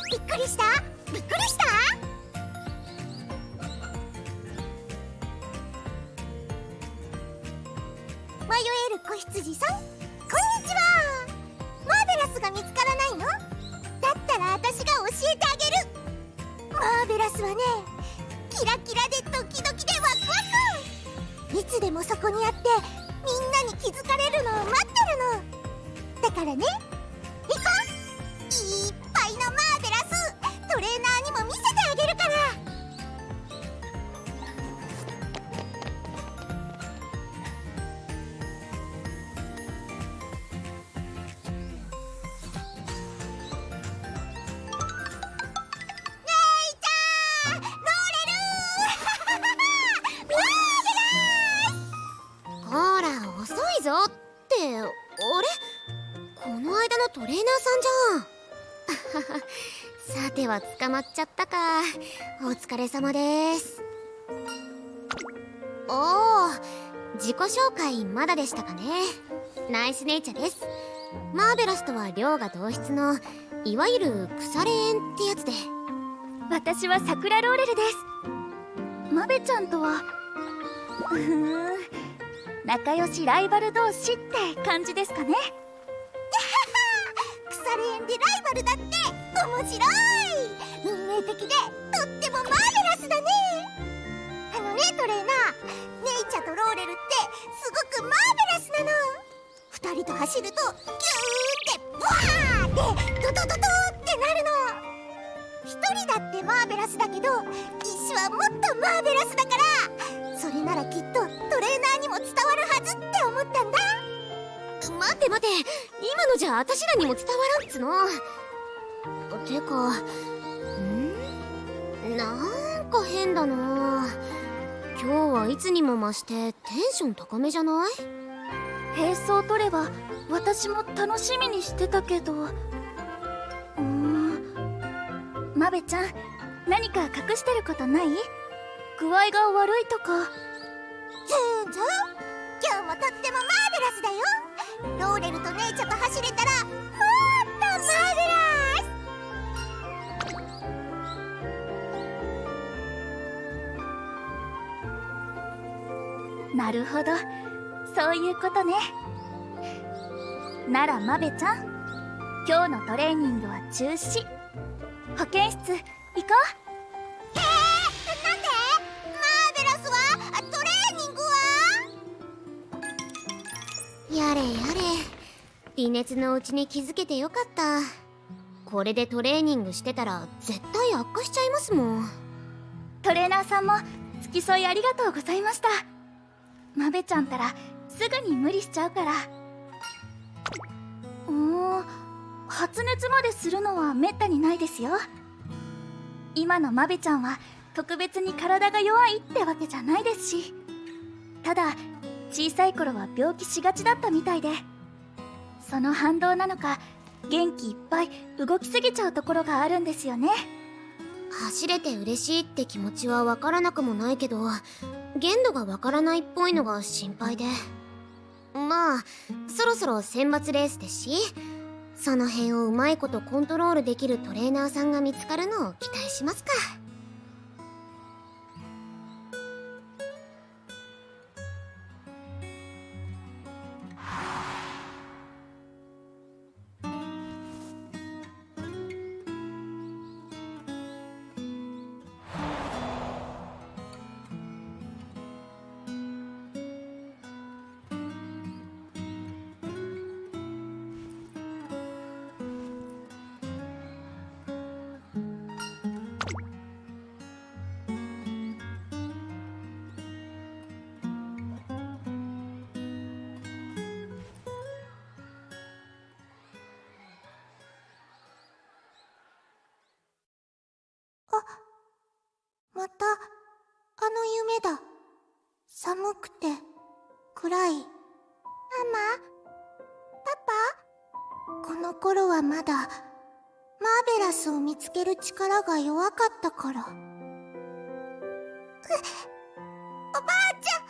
びっくりしたびっくりした。迷える子羊さん、こんにちは。マーベラスが見つからないの？だったら私が教えてあげる。マーベラスはね、キラキラでドキドキでワクワク。いつでもそこにあってみんなに気づかれるのを待ってるの。だからね、行こう。いっぱいのマーベラス、トレーナーにも見せてあげるから。ほら遅いぞって。あれ、この間のトレーナーさんじゃん。さては捕まっちゃったか。お疲れ様です。おお、自己紹介まだでしたかね。ナイスネイチャです。マーベラスとは量が同質のいわゆる腐れ縁ってやつで。私は桜ローレルです。マベちゃんとは仲良しライバル同士って感じですかね。腐れ縁でライバルだって面白い。運命的でとってもマーベラスだね。あのね、トレーナー、ネイチャとローレルってすごくマーベラスなの。二人と走るとキューンってブワーってドドドドってなるの。一人だってマーベラスだけど、石はもっとマーベラスだから、それならきっとトレーナーにも伝わるはずって思ったんだ。待って待って、今のじゃ私らにも伝わらんっつの。てか、なんか変だな。今日はいつにも増してテンション高めじゃない？並走取れば私も楽しみにしてたけど。マベちゃん、何か隠してることない？具合が悪いとか。ズンズン、今日もとってもマーベラスだよ。ローレルとネイチャと走れたらもっとマーベラス。なるほど、そういうことね。ならマベちゃん、今日のトレーニングは中止。保健室行こう。なんで？マーベラスはトレーニングは？やれやれ、微熱のうちに気づけてよかった。これでトレーニングしてたら絶対悪化しちゃいますもん。トレーナーさんも付き添いありがとうございました。マベちゃんたらすぐに無理しちゃうから。発熱までするのはめったにないですよ。今のマベちゃんは特別に体が弱いってわけじゃないですし、ただ小さい頃は病気しがちだったみたいで、その反動なのか元気いっぱい動きすぎちゃうところがあるんですよね。走れて嬉しいって気持ちはわからなくもないけど、限度がわからないっぽいのが心配で。まあそろそろ選抜レースですし、その辺をうまいことコントロールできるトレーナーさんが見つかるのを期待しますか。またあの夢だ。寒くて暗い。ママ、頃はまだマーベラスを見つける力が弱かったから。おばあちゃん、